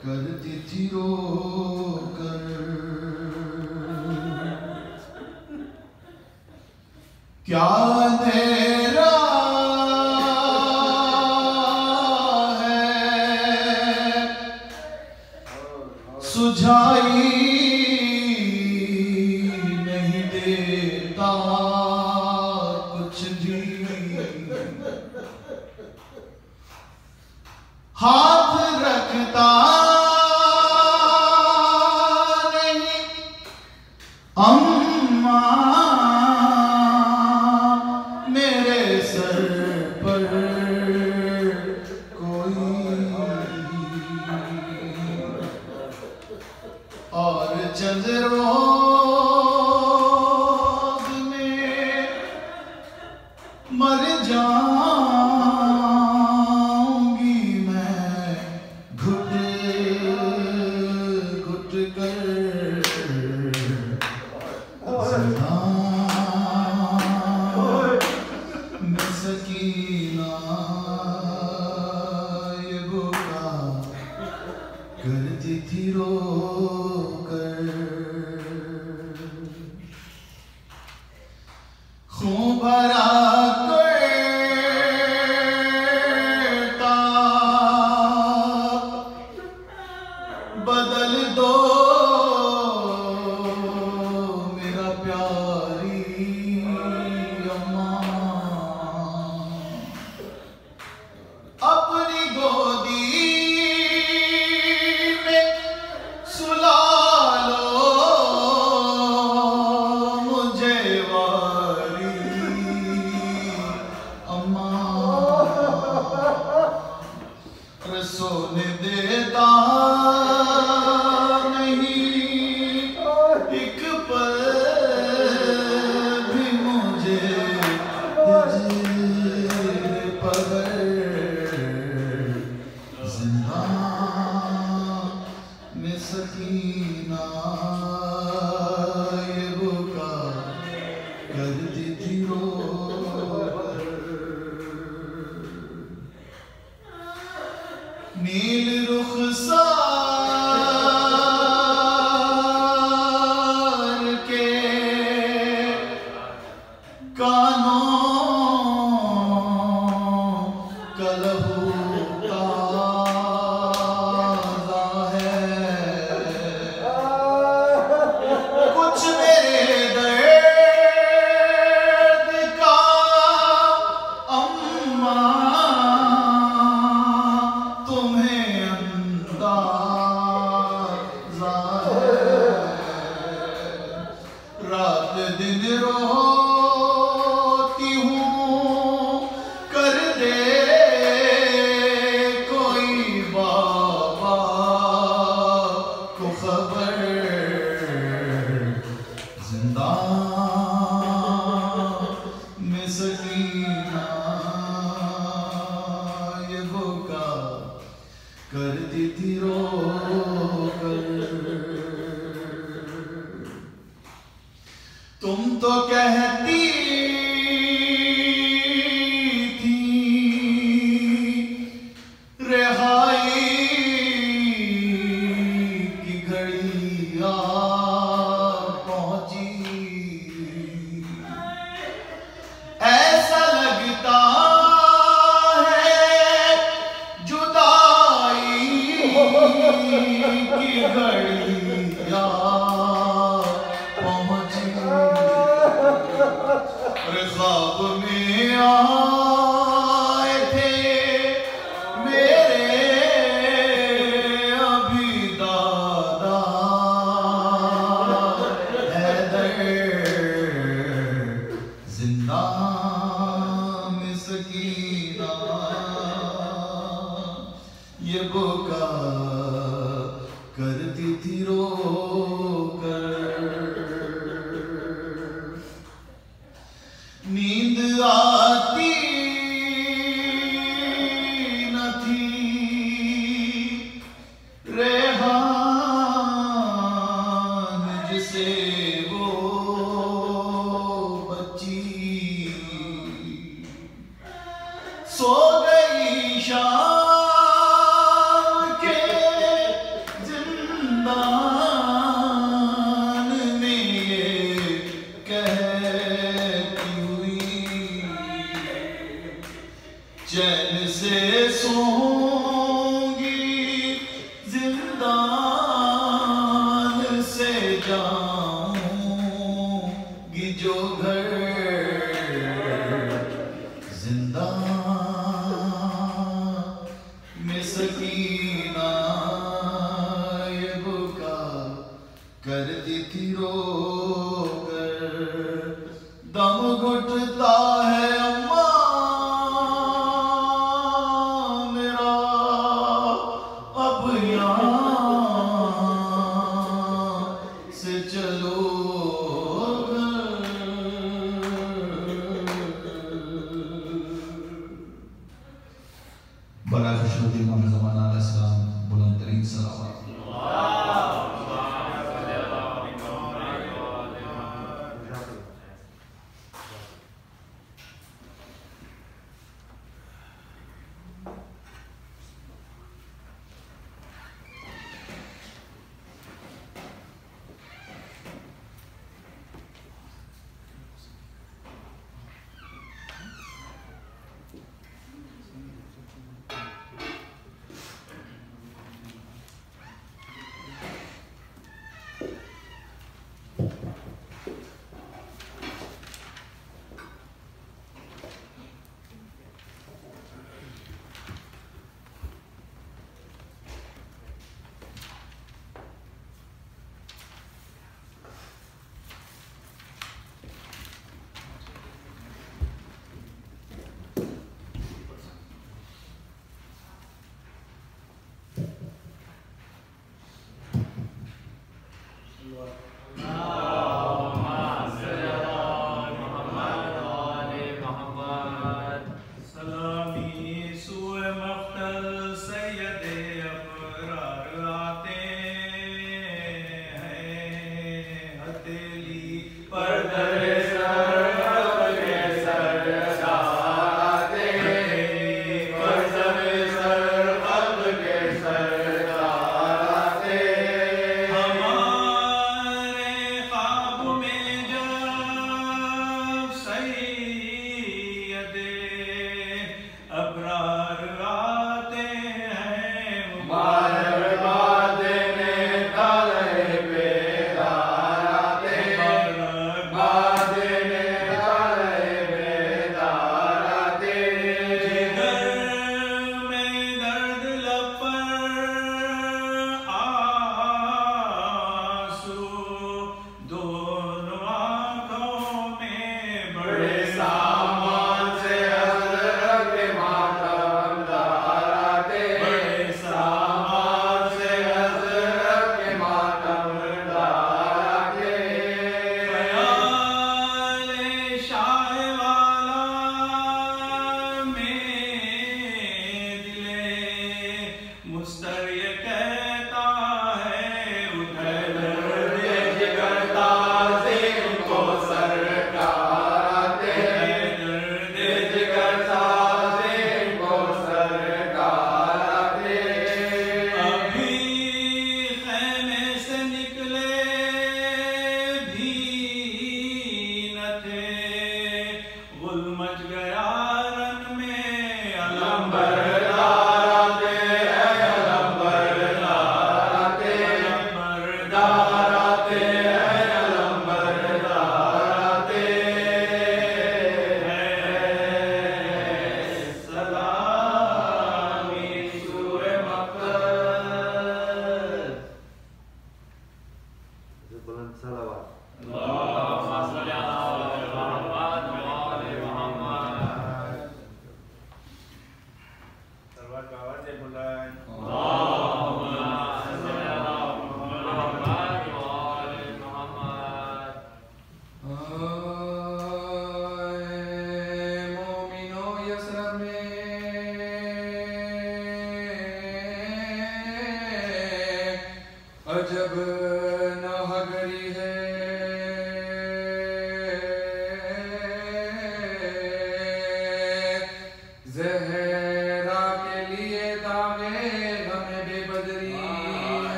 करती थी रो कर। क्या अंधेरा है सुझाई नहीं देता कुछ भी, हाथ रखता नहीं अम्मा मेरे सर पर कोई, और चंद रोज में मर जाऊंगी मैं घुट घुट कर। मैं सकीना ये बुका करती थी रो कर। खून भरा करता बदल दो मेरा प्यारी अम्मा, अपनी गोदी में सुला लो मुझे वाली अम्मा। सोने देता नहीं एक पल भी मुझे पगर, जिंदा में सकीना ये बुका करती थी रो। नील रुखसार के कानों का लहू ताज़ा है, कुछ मेरे दर्द का अम्मा तुम्हें अंदाज़ा है। रात दिन रोती हूँ कर दे कोई बाबा को खबर, जिंदा में सकीना ये बुका करती थी रो कर। तुम तो कहती थी रिहाई की घड़ी आ पहुंची, ऐसा लगता है जुदाई की घड़ी आ पहुंची। ख्वाब में आए थे मेरे अभी दादा हैदर, जिंदा में सकीना ये बुका करती थी रो कर। नींद आती न थी रेहान जिसे वो बच्ची सो गई शाम के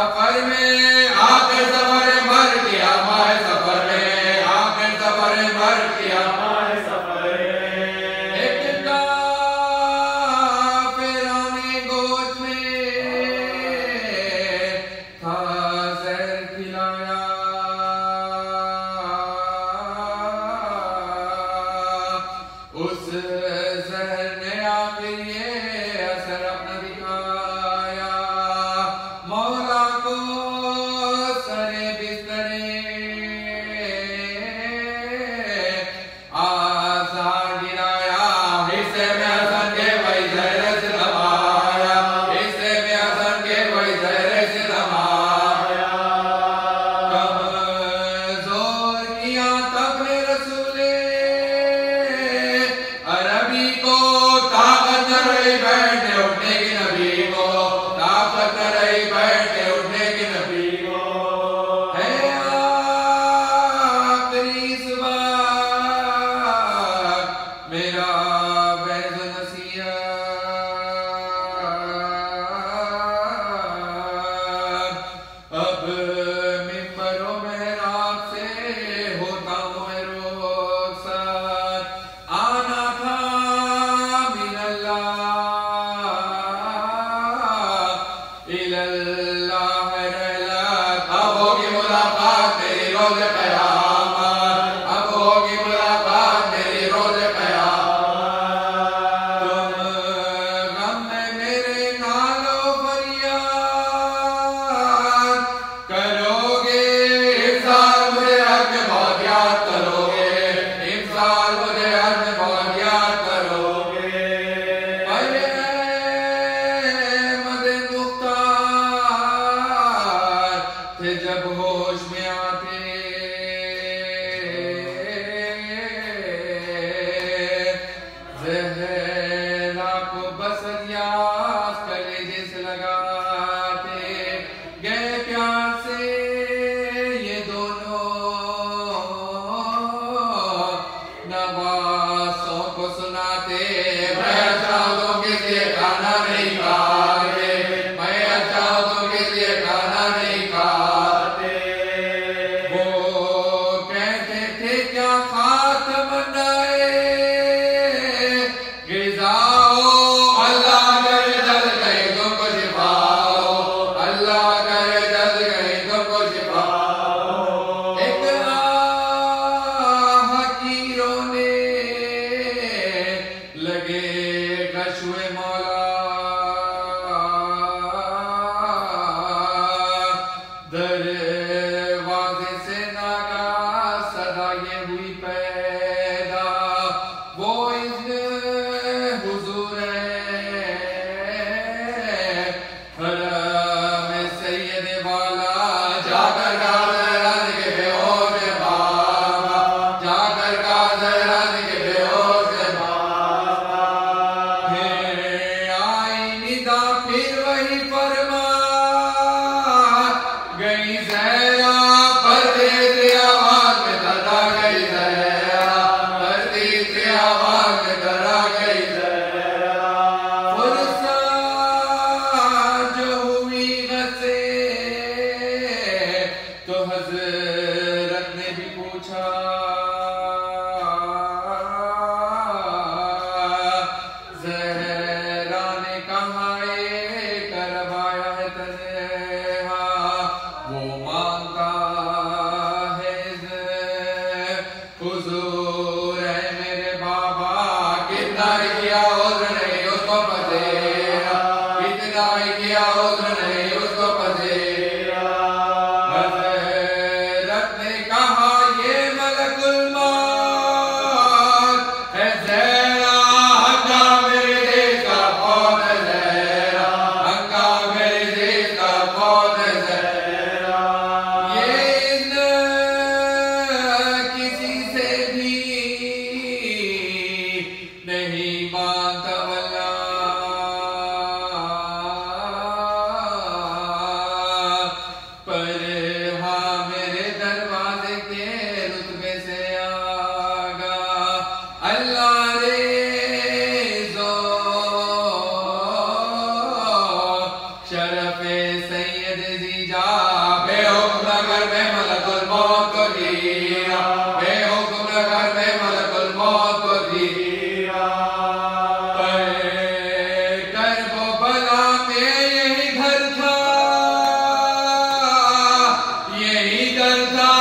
सफर में आखिर सफर मर किया माए सफर में आखिर सफर मर किया माए सफर एक काफिराने गोद में था जहर खिलाया उस जहर ने आखिर ये असर अपना दिखाया मौला को सरे बिस्तरे आज़ाद गिराया हिस्से में हसन के वही जहर से दबाया हिस्से में हसन के वही जहर से दबाया कमजोर किया तब रसूले अरबी को ताकत न रही बैठे उठने की नबी को ताकत न रही बैठे उठने की नबी को है आखिरी सुबह मेरा बैज़ नसीहत अब मिंबरों मेहराब से होता हूँ मैं रुखसत आना था मिनल्लाह इलल्लाह रहलत अब होगी मुलाकात तेरी रोज़ क़यामत अब होगी मुलाकात तेरी रोज़ क़यामत तुम गम में मेरे नालो फरियाद करोगे इफ्तार मुझे हक में बहुत याद करोगे इफ्तार मुझे हक में बहुत याद करोगे पर मदे मुख्तार थे जब होश में आते ज़हरा को बसरियास कलेजे से लगाते गए प्यार से ये दोनों नवासों को सुनाते मैं अच्छा तो किसी खाना नहीं खाते मैं अच्छा तो किसी खाना नहीं खाते वो कहते थे क्या खातम बनाए गिज़ाओ अल्लाह करे जल्द कहीं तुमको शिफाओ अल्लाह करे जल्द कहीं तुमको शिफाओ एक हकीरों ने लगे गशुए मौला दरवाजे से नागा सदा ये हुई पैदा वो इज़्न हुज़ूर हरम सैयद वाला जाकर गाज़रान के बेहोश बाबा जाकर गाज़रान के बेहोश बाबा फिर आई निदा फिर वही फरमा गई ज़हरा परदेस आवाज़ में दरा गई ज़हरा परदेस आवाज़ में दरा गई ज़हरा फुर्सत जो हुई गसे तो हज़रत ने भी पूछा ज़हरा ने कहा ये करवाया है तन्हा वो मांगता है हुज़ूर है मेरे बाबा कितना ही किया उज़्र नहीं उसको पसेरा कितना ही किया उज़्र नहीं उसको पसेरा हज़रत ने कहा ये मलकुल मौत है ज़हरा हक्का मेरे देश का फौज है ज़हरा हक्का मेरे देश का फौज है ज़हरा ये इज़्न किसी से भी नहीं मांगता अल्लाह पर हाँ मेरे दरवाजे के रुतबे से आगा अल्लाह रेज़ो शरफ़े सैयद ज़ी जा बेहुक्म घर में मलकुल मौत को दिया बेहुक्म घर में मलकुल मौत को दिया करबो बला में यही घर था यही घर था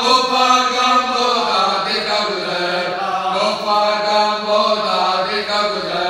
गोपाल गाम बोधा देखा गुजर गोपाल गाम बोधा देखा गुजर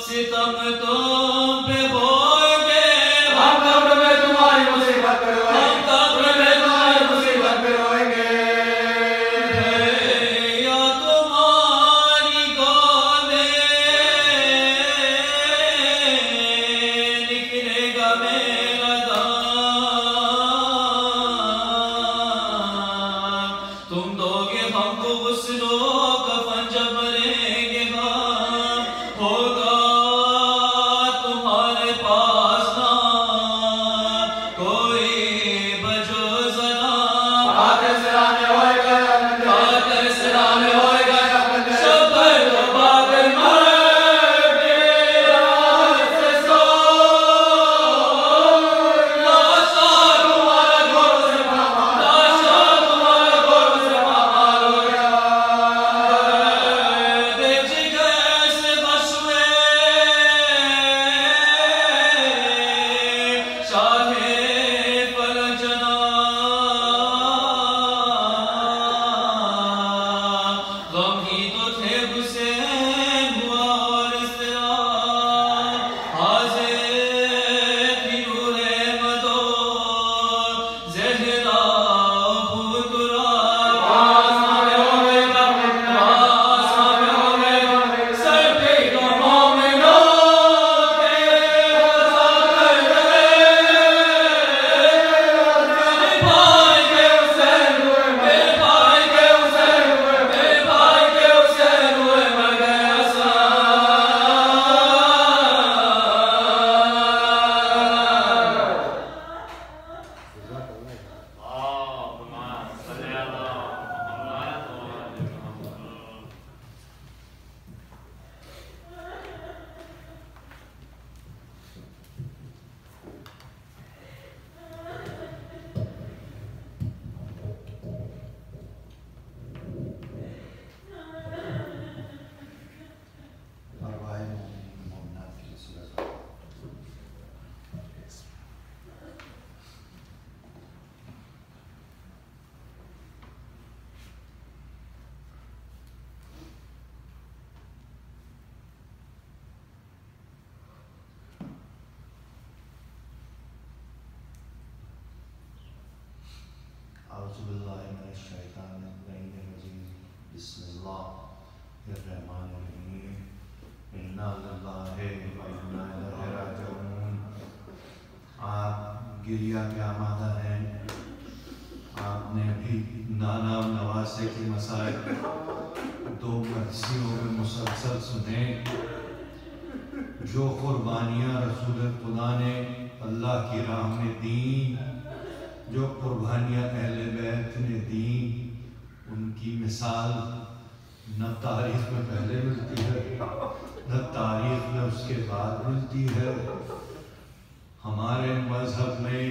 सितम तो आप गिरिया के आमादा हैं। आपने अभी नाना नवासे के मसाइल 2 मरसियों में मुसलसल सुने। जो कुर्बानियाँ रसूल खुदा ने अल्लाह की राह में दी, जो कुर्बानियाँ अहले बैत ने दी, उनकी मिसाल न तारीख में पहले मिलती है, न तारीख में उसके बाद मिलती है। हमारे मजहब में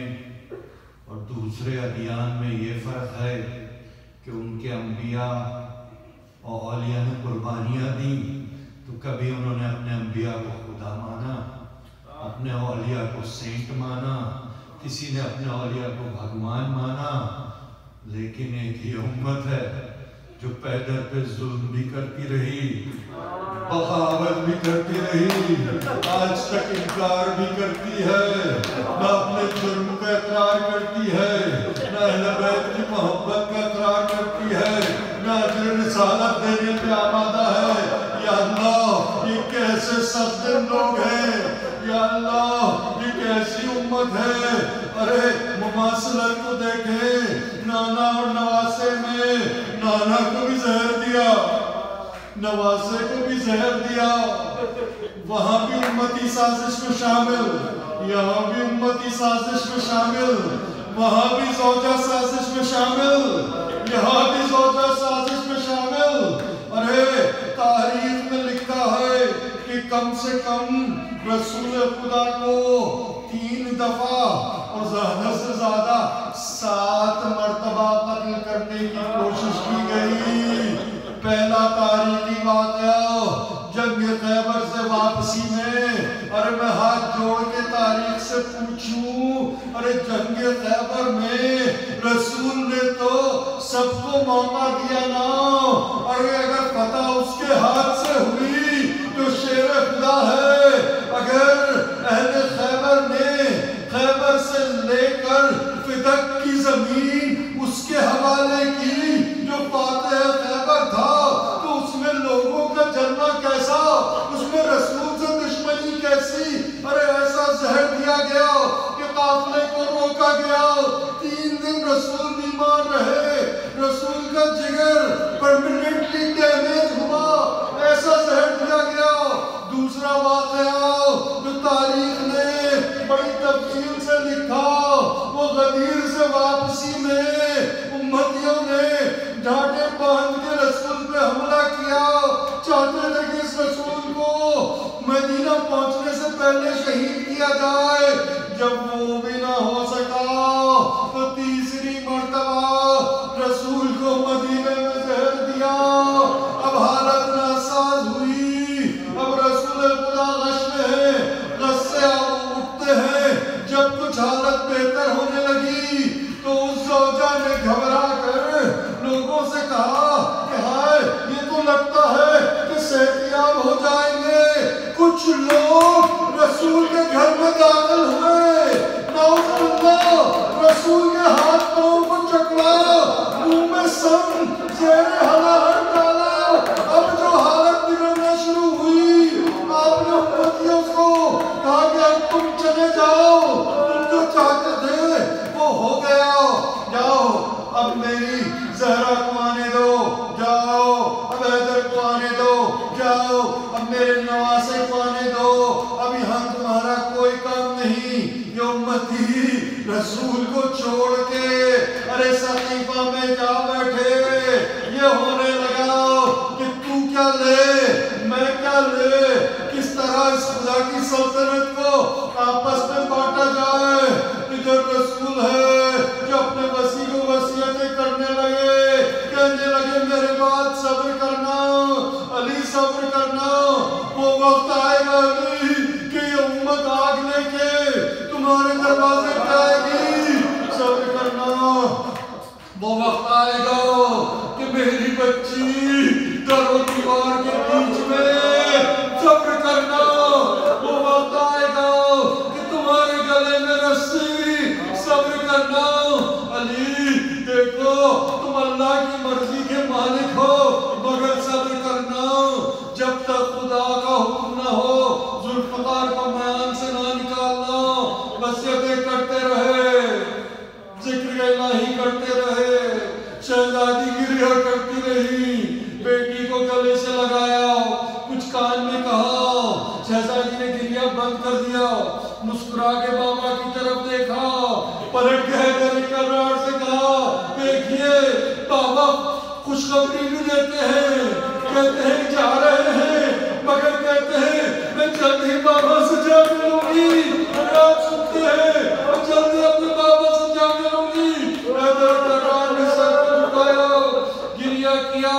और दूसरे अदियान में ये फ़र्क है कि उनके अम्बिया और औलिया ने कुर्बानियाँ दी तो कभी उन्होंने अपने अम्बिया को खुदा माना, अपने औलिया को सेंट माना, किसी ने अपने औलिया को भगवान माना। लेकिन एक ही उम्मत है जो पैदल पे जुल्म भी करती रही, बगावत भी करती रही, आज तक इनकार भी करती है, न अपने जुर्म का इकरार करती है, न अहले बैत की मोहब्बत का इकरार करती है, न अजर रिसालत देने पे आमादा है। या अल्लाह, ये कैसे सख्त लोग हैं, या अल्लाह ये कैसी उम्मत है। अरे मुमासलत को देखे, नाना और नवासे में नाना को भी जहर दिया, नवासे को भी जहर दिया, वहां भी उम्मती साजिश में शामिल, यहाँ भी उम्मती साजिश में शामिल, वहां भी ज़ौजा साजिश में शामिल, यहाँ भी ज़ौजा साजिश में शामिल। अरे तारीख में लिखा है कि कम से कम रसूल खुदा को 3 दफा और ज्यादा से ज्यादा 7 मर्तबा कत्ल करने की कोशिश की गई। पहला तारीखी वाक़या जंग खैबर से वापसी में, अरे मैं हाथ जोड़ के तारीख से पूछूं, अरे जंग खैबर में रसूल ने तो सबको मौका दिया ना। अरे अगर फतह उसके हाथ से हुई तो शेर खुदा है। अगर अहले खैबर ने खैबर से लेकर फिदक की जमीन उसके हवाले की, जो फातिह खैबर था, तो उसमें लोगों का जलना कैसा, उसमें रसूल से दुश्मनी कैसी। अरे ऐसा जहर दिया गया कि काफिले को रोका गया। 3 दिन रसूल बीमार रहे, रसूल का जिगर परमानेंटली डैमेज हुआ, ऐसा जहर दिया गया। दूसरा वाक़या जो तारीख ने बड़ी तफसील से लिखा, वो गदीर से वापसी में उम्मतियों ने ढाटे बांध के रसूल पे हमला किया, चाहते थे कि इस रसूल को मदीना पहुंचने से पहले शहीद किया जाए। जब वो भी ना हो सका तो तीसरी मर्तबा रसूल को मदीने में जहर दिया। अब हालत नासाज हुई, अब रसूल खुदा गश में है, गश से उठते हैं। जब कुछ हालत बेहतर होने लगी तो उस ज़ौजा ने घबरा कर लोगों से कहा कि हाय, ये तो लगता है कि सेहतियाब हो जाएंगे। कुछ लोग रसूल के घर में दाखिल हुए, रसूल के हाथ पांव को चकवाया, मुंह में सम ज़ेरे हलाहट डाला। अब जो हालत बिगड़ना शुरू हुई, आपने उम्मतियों को कहा कि अब तुम चले जाओ, तुम जो चाहते थे वो हो गया, जाओ अब मेरी ज़हरा को आने दो, जाओ अब हैदर को आने दो, जाओ अब मेरे नवासे को आने दो, अब यहाँ तुम्हारा कोई काम नहीं। ये उम्मती रसूल को छोड़ के अरे सकीफा में जा बैठे। ये होने लगा कि तू क्या ले, मैं क्या ले, किस तरह इस खुदा की सल्तनत को आपस में बांटा जाए। इधर रसूल है जो अपने वसी को वसीयतें करने लगे, कहने लगे मेरे बाद सब्र करना अली, सब्र करना, वो वक्त आएगा अली कि ये उम्मत आग लेके तुम्हारे दरवाजे पे आएगी, सब्र करना। वो वक्त आएगा कि मेरी बच्ची दर दीवार के बीच में, सब्र करना। वो वक्त आएगा गिरिया बंद कर दिया, मुस्कुरा के बाबा की तरफ देखा, पलट गए डरे करार से कहा, देखिए बाबा खुशखबरी भी देते हैं, कहते हैं जा रहे हैं, मगर कहते हैं मैं जल्द ही बाबा से जा मिलूंगी। अगर आप सुनते हैं और जल्दी अपने बाबा से जा मिलूंगी। करार ने सर को झुकाया, गिरिया किया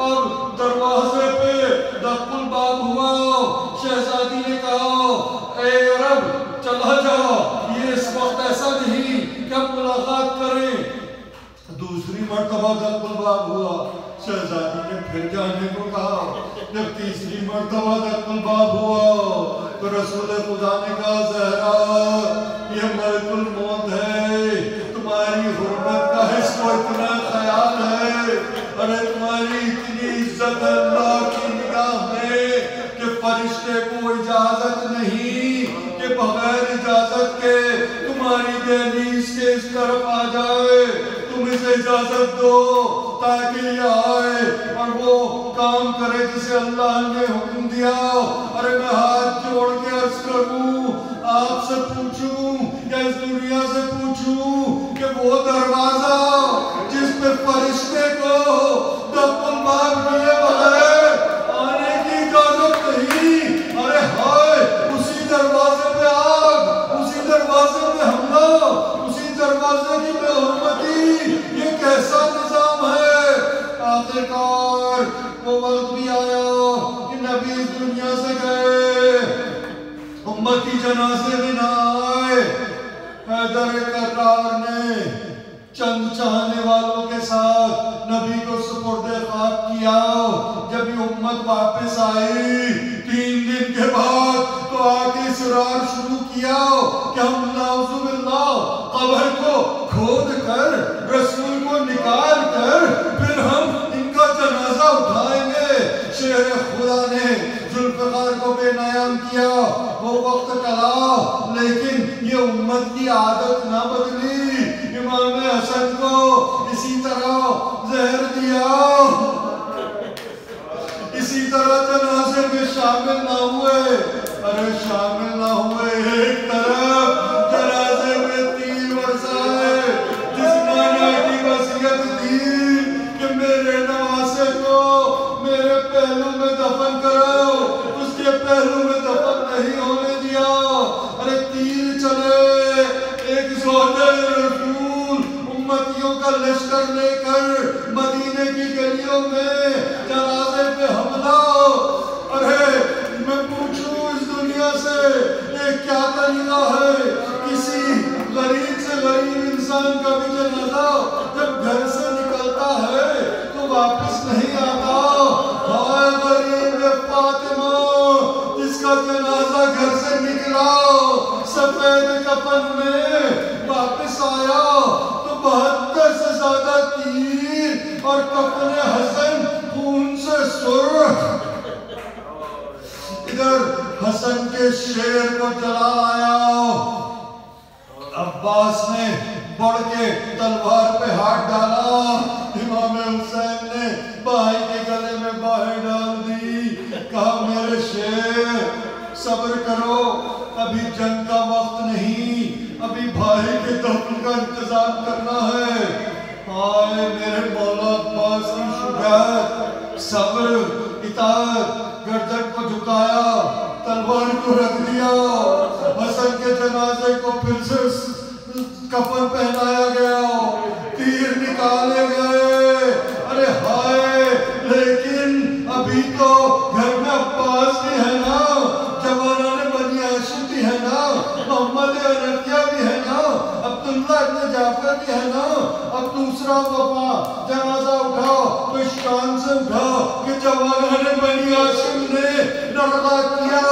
और दरवाजे पे दस्तुल बाब हुआ। शहजादी ने कहा, ए अरब चला जाओ, ये इस वक्त ऐसा नहीं कि हम मुलाकात करें। दूसरी मर्तबा दस्तुल बाब हुआ, शहजादी ने फिर जाने को कहा। जब तीसरी मर्तबा दस्तुल बाब हुआ तो रसूल खुदा ने कहा, ज़हरा ये मलकुल मौत है, तुम्हारी हुर्मत का इसको इतना ख्याल है, अरे तुम्हारी इतनी इज्जत अल्लाह की निगाह में कि फरिश्ते को इजाजत नहीं कि बगैर इजाजत के तुम्हारी दहलीज के इस तरफ आ जाए। तुम इसे इजाजत दो ताकि ये आए और वो काम करे जिसे अल्लाह ने हुक्म दिया। अरे मैं हाथ जोड़ के अर्ज करूं, आपसे पूछूं या इस दुनिया से पूछूं कि वो दरवाजा जिस पे फरिश्ते को दस्तुल बाब किए बगैर आने की इजाजत नहीं, अरे हाय उसी दरवाजे पे आग, उसी दरवाजे पे हमला, उसी दरवाजे की बेहुरमती, ये कैसा निजाम है। आखिरकार वो वक्त भी आया कि नबी इस दुनिया से गए, उम्मती जनाजे में ना आए। हैदर करार ने चंद चाहने वालों के साथ नबी को सुपुर्दे खाक किया। जब ये उम्मत वापस आई 3 दिन के बाद तो आगे इसरार शुरू किया कि हम नाउजुबिल्लाह कब्र को खोद कर रसूल को निकाल कर फिर हम इनका जनाजा उठाएंगे। शेर खुदा ने जुल्फ़िकार को बेनायाम किया। वो वक्त टला लेकिन ये उम्मत की आदत ना बदली। इमाम हसन को इसी तरह जहर दिया, इसी तरह जनाजे में शामिल ना हुए। अरे शामिल ना हुए, एक तरफ जनाजे में तीर बरसाए। जिस नाना की वसीयत थी कि मेरे नवासे को मेरे पहलू में दफन करो, उसके पहलू में दफन नहीं होने दिया। अरे तीर चले, एक ज़ौजे रसूल उम्मतियों का लश्कर लेकर मदीने की गलियों में जनाजे पे हमला। अरे मैं पूछूं इस दुनिया से ये क्या तरीका है? किसी गरीब से गरीब इंसान का भी जनाजा जब घर से निकलता है तो वापस नहीं आता। हाय गरीब फातिमा जिसका जनाजा घर से निकला सफेद कफन में वापस आया तो 72 से ज्यादा तीर और कफन हसन खून से सुर्ख। इधर हसन के शेर को जला लाया। अब्बास ने बढ़ के तलवार पे हाथ डाला। इमाम हुसैन ने भाई के गले में बाहें डाल दी। कहा मेरे शेर सब्र करो, अभी जंग का वक्त नहीं, अभी भाई के दफन का इंतजाम करना है। हाय मेरे मौला अब्बास की शुजाअत, सब्र, इताअत। गर्दन को झुकाया, तलवार को रख दिया। हसन के जनाजे को फिर से कफन पहनाया गया, तीर निकाले गए। अरे हाय लेकिन अभी तो घर में अब्बास भी है ना, जवाना ने बनी हाशिम भी है ना, मोहम्मद अरबिया भी है ना, अब्दुल्ला इब्न जाफर भी है ना। अब दूसरा वफा जनाजा उठाओ तो इस शान से उठाओ कि जवाना ने बनी हाशिम ने नरदा किया,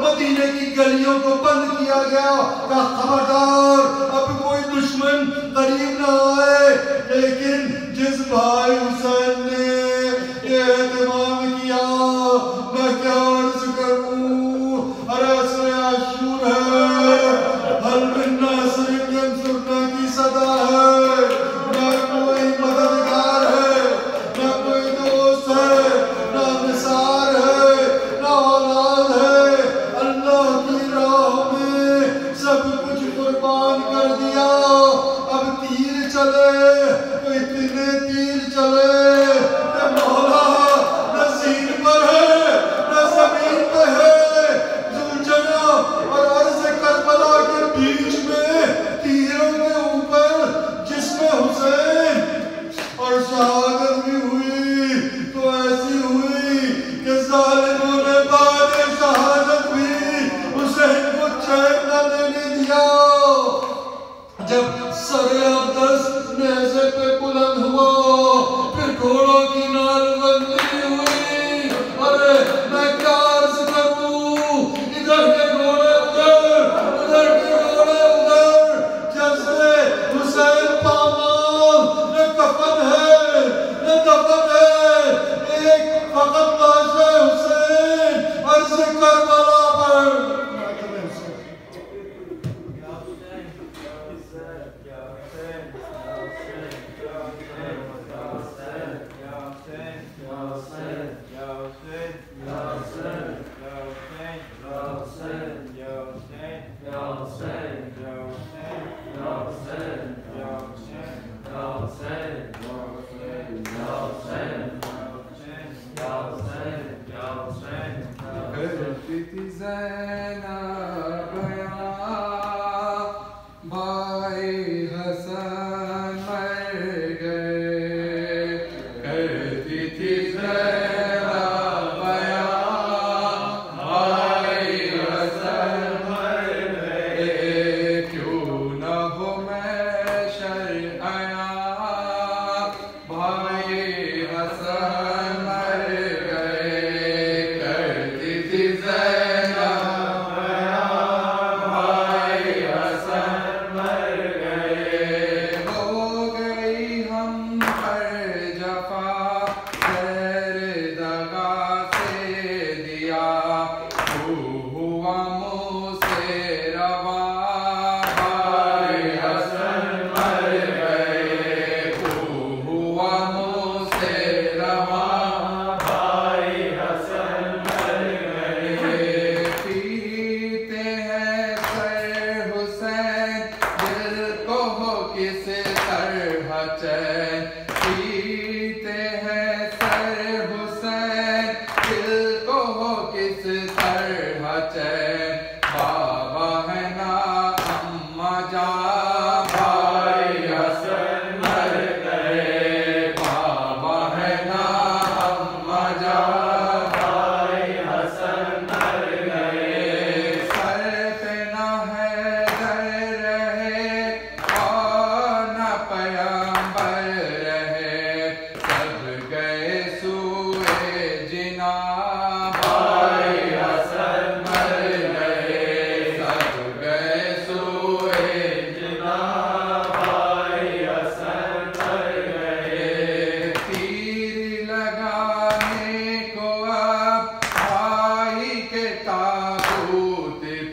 मदीने की गलियों को बंद किया गया। का खबरदार अब कोई दुश्मन करीब ना आए। लेकिन जिस भाई हुसैन ने ये एहतमाम किया, मैं क्या अर्ज करूं। अरे असर आशूर है, हल मिन नासिर यंसुरना की सदा है। ना कोई मददगार है, ना कोई दोस्त है, ना निसार है, ना औलाद है। अल्लाह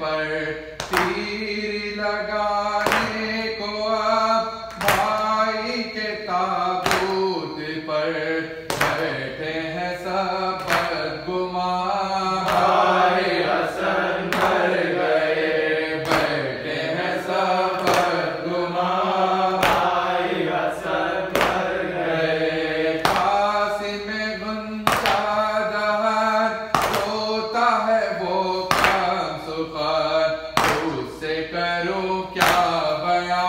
पर तीर लगाने को अब भाई के ताबूत पर बैठे हैं सब बदगुमान। भाई हसन मर गए, बैठे हैं सब बदगुमान। भाई हसन मर गए। फांसी में गुंजा दहर रोता है वो कम सुखर, उससे करूं क्या बयां।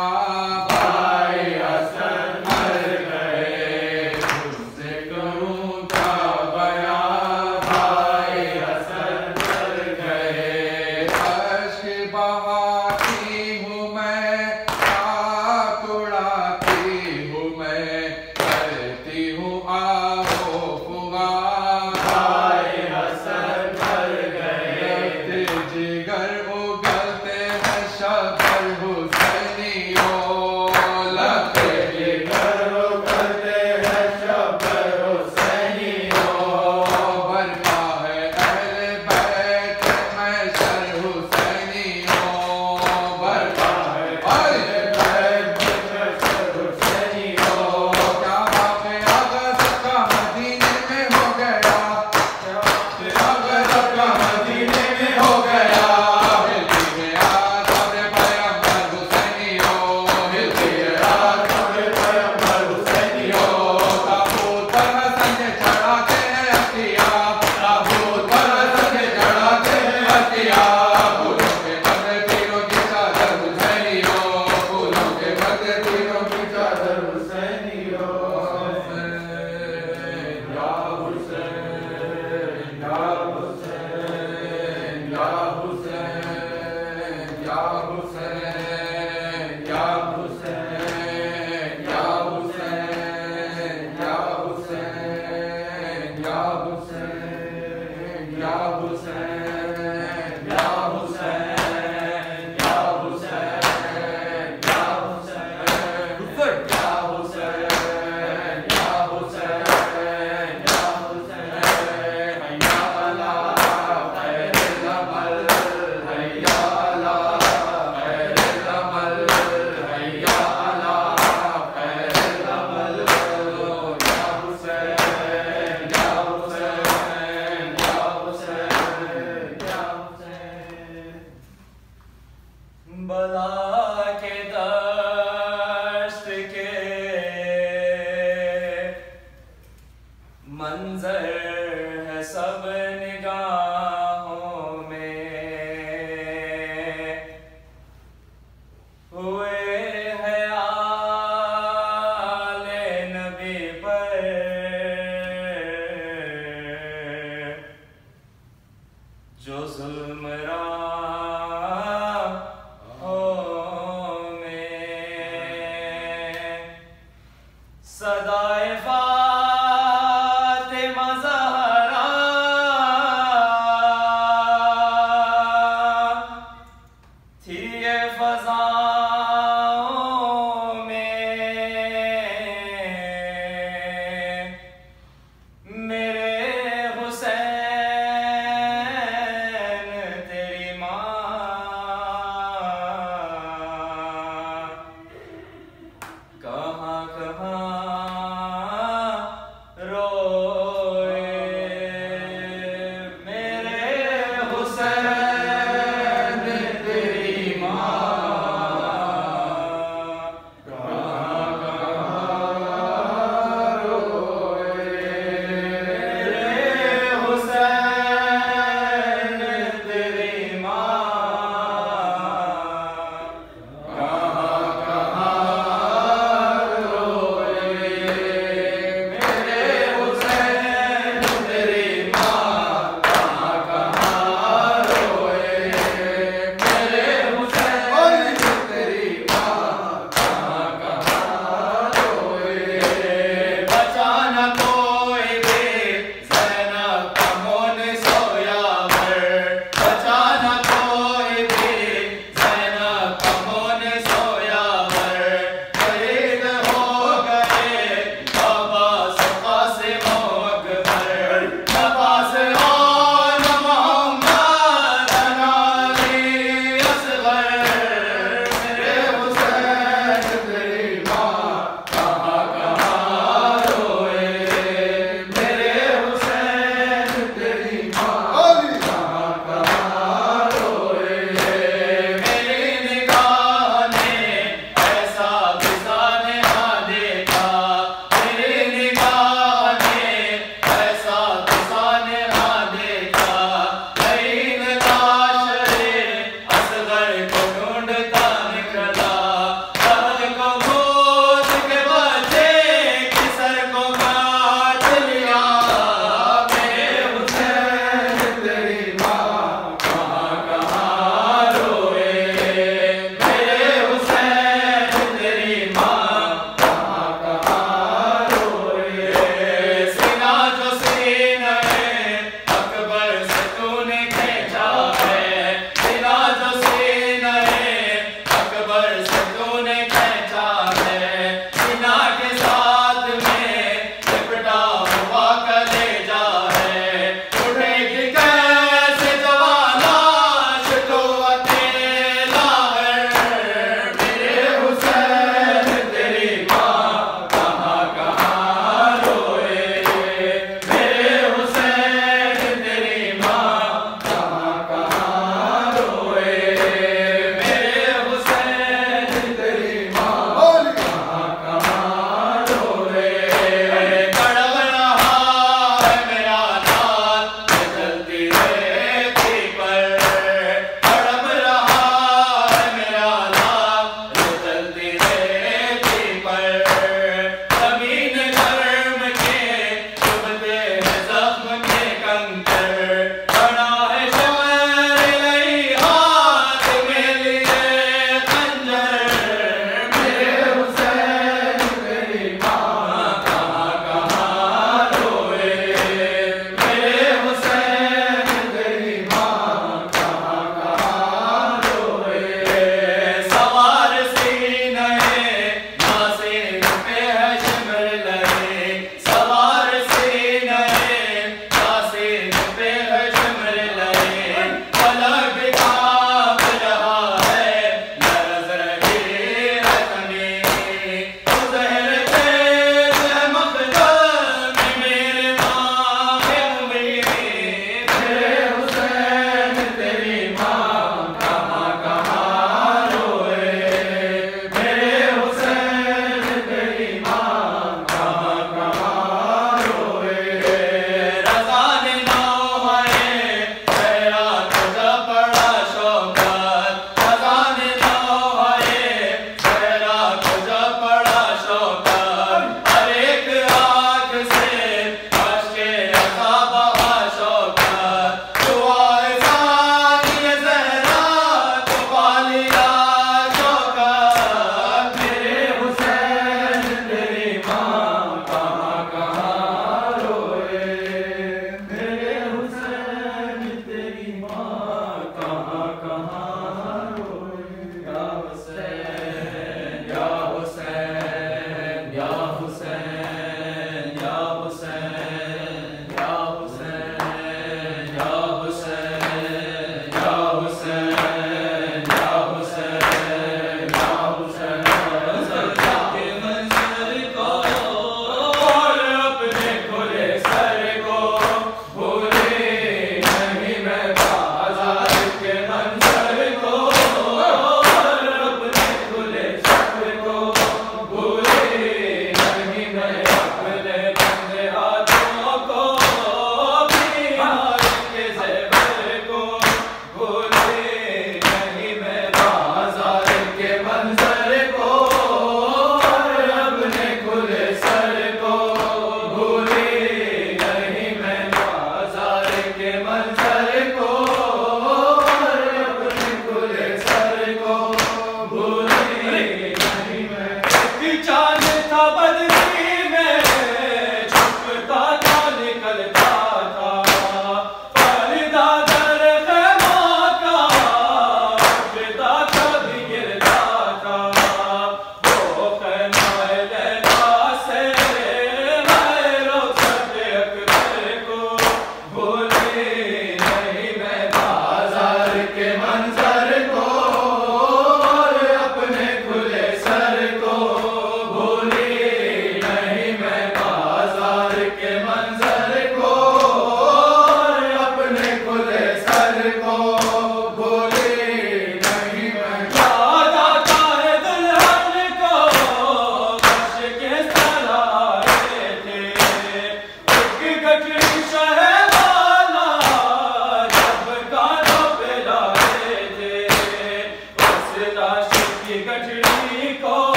भाई हसन मर गए, उससे करूं क्या बयां। भाई हसन मर गए। अश्क बहाती हूँ मैं, आँख उड़ाती हूँ मैं, करती हूँ आहो फुगान। भाई हसन मर गए। जिगर उगलते हैं शबर हुसैनियों, लगते जिगर उगलते हैं शबर हुसैनियों। बरपा है अहले बैत में शर हुसैनियों, बरपा है अहले बैत में शर हुसैनियों। क्या वाक़या गज़ब का मदीने में हो गया, क्या वाक़या गज़ब का मदीने में हो गया। हिलती है आज़ाद पैगंबर हुसैनियों, हिलती है आज़ाद पैगंबर हुसैनियों। ताबूत पर हसन के चढ़ाते हैं अतिया, ताबूत पर हसन के चढ़ाते हैं अतिया। फूलों के बदले तीरों की चादर हुसैनियों, फूलों के बदले तीरों की चादर हुसैनियों। या हुसैन, या हुसैन, या हुसैन, या हुसैन, या हुसैन, या हुसैन, या हुसैन, या हुसैन, या हुसैन, या हुसैन, या हुसैन, या हुसैन, या हुसैन, या हुसैन, या हुसैन। हैया अला खैरिल अमल, हैया अला खैरिल अमल, हैया अला खैरिल अमल। या हुसैन, या हुसैन, या हुसैन, या हुसैन। बला के दस्त के मंजर है सब निगाहों में, हुए है आले नबी पर जो जुल्म हो